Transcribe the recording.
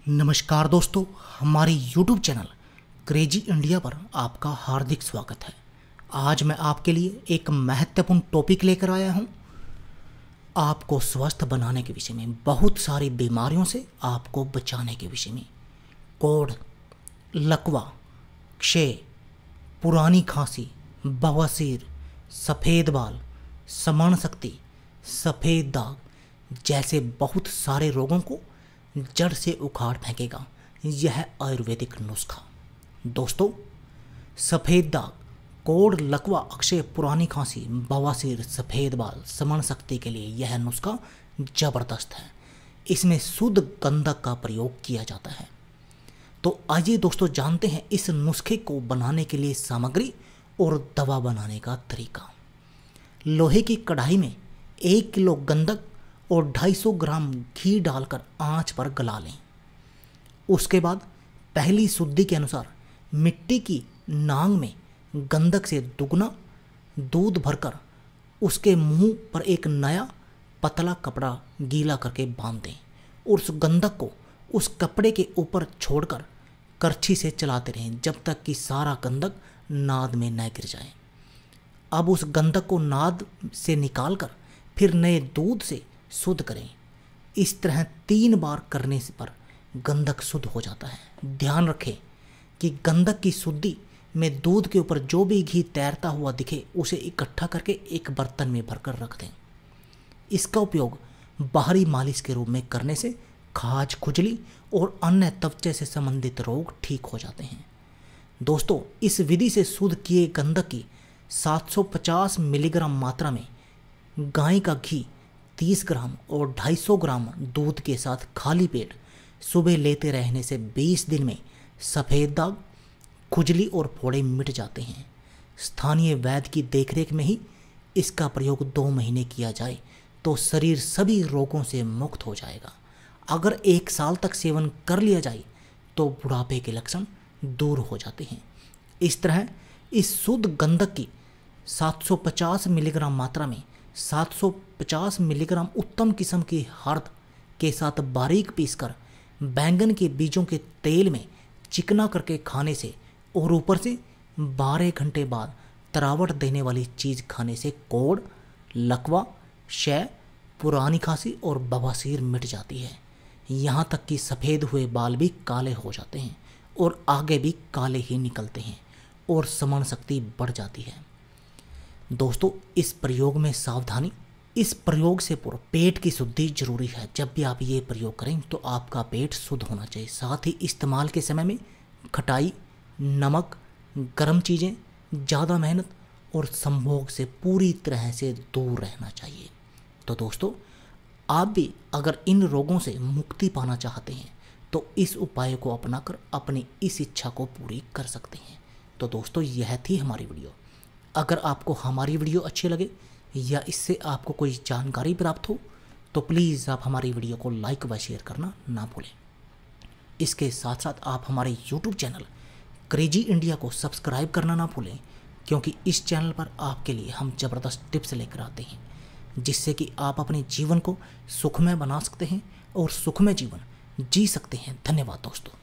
नमस्कार दोस्तों, हमारे YouTube चैनल क्रेजी इंडिया पर आपका हार्दिक स्वागत है। आज मैं आपके लिए एक महत्वपूर्ण टॉपिक लेकर आया हूं। आपको स्वस्थ बनाने के विषय में, बहुत सारी बीमारियों से आपको बचाने के विषय में। कोढ़, लकवा, क्षय, पुरानी खांसी, बवासीर, सफ़ेद बाल, स्मरण शक्ति, सफ़ेद दाग जैसे बहुत सारे रोगों को जड़ से उखाड़ फेंकेगा यह आयुर्वेदिक नुस्खा। दोस्तों, सफ़ेद दाग, कोढ़, लकवा, अक्षय, पुरानी खांसी, बवासीर, सफ़ेद बाल, स्मरण शक्ति के लिए यह नुस्खा ज़बरदस्त है। इसमें शुद्ध गंधक का प्रयोग किया जाता है। तो आइए दोस्तों जानते हैं इस नुस्खे को बनाने के लिए सामग्री और दवा बनाने का तरीका। लोहे की कढ़ाई में 1 किलो गंधक और 250 ग्राम घी डालकर आंच पर गला लें। उसके बाद पहली शुद्धि के अनुसार मिट्टी की नांग में गंधक से दुगना दूध भरकर उसके मुंह पर एक नया पतला कपड़ा गीला करके बांध दें और उस गंधक को उस कपड़े के ऊपर छोड़कर करछी से चलाते रहें जब तक कि सारा गंधक नाद में न गिर जाए। अब उस गंधक को नाद से निकालकर फिर नए दूध से शुद्ध करें। इस तरह 3 बार करने पर गंधक शुद्ध हो जाता है। ध्यान रखें कि गंधक की शुद्धि में दूध के ऊपर जो भी घी तैरता हुआ दिखे उसे इकट्ठा करके एक बर्तन में भरकर रख दें। इसका उपयोग बाहरी मालिश के रूप में करने से खाज, खुजली और अन्य त्वचा से संबंधित रोग ठीक हो जाते हैं। दोस्तों, इस विधि से शुद्ध किए गंधक की 750 मिलीग्राम मात्रा में गाय का घी 30 ग्राम और 250 ग्राम दूध के साथ खाली पेट सुबह लेते रहने से 20 दिन में सफ़ेद दाग, खुजली और फोड़े मिट जाते हैं। स्थानीय वैद्य की देखरेख में ही इसका प्रयोग 2 महीने किया जाए तो शरीर सभी रोगों से मुक्त हो जाएगा। अगर 1 साल तक सेवन कर लिया जाए तो बुढ़ापे के लक्षण दूर हो जाते हैं। इस तरह इस शुद्ध गंधक की 750 मिलीग्राम मात्रा में 750 मिलीग्राम उत्तम किस्म की हर्द के साथ बारीक पीसकर बैंगन के बीजों के तेल में चिकना करके खाने से और ऊपर से 12 घंटे बाद तरावट देने वाली चीज़ खाने से कोढ़, लकवा, क्षय, पुरानी खांसी और बवासीर मिट जाती है। यहाँ तक कि सफ़ेद हुए बाल भी काले हो जाते हैं और आगे भी काले ही निकलते हैं और स्मरण शक्ति बढ़ जाती है। दोस्तों, इस प्रयोग में सावधानी, इस प्रयोग से पूर्व पेट की शुद्धि जरूरी है। जब भी आप ये प्रयोग करें तो आपका पेट शुद्ध होना चाहिए। साथ ही इस्तेमाल के समय में खटाई, नमक, गर्म चीज़ें, ज़्यादा मेहनत और संभोग से पूरी तरह से दूर रहना चाहिए। तो दोस्तों, आप भी अगर इन रोगों से मुक्ति पाना चाहते हैं तो इस उपाय को अपनाकर अपनी इस इच्छा को पूरी कर सकते हैं। तो दोस्तों, यह थी हमारी वीडियो। अगर आपको हमारी वीडियो अच्छी लगे या इससे आपको कोई जानकारी प्राप्त हो तो प्लीज़ आप हमारी वीडियो को लाइक व शेयर करना ना भूलें। इसके साथ साथ आप हमारे YouTube चैनल क्रेजी इंडिया को सब्सक्राइब करना ना भूलें, क्योंकि इस चैनल पर आपके लिए हम ज़बरदस्त टिप्स लेकर आते हैं जिससे कि आप अपने जीवन को सुखमय बना सकते हैं और सुखमय जीवन जी सकते हैं। धन्यवाद दोस्तों।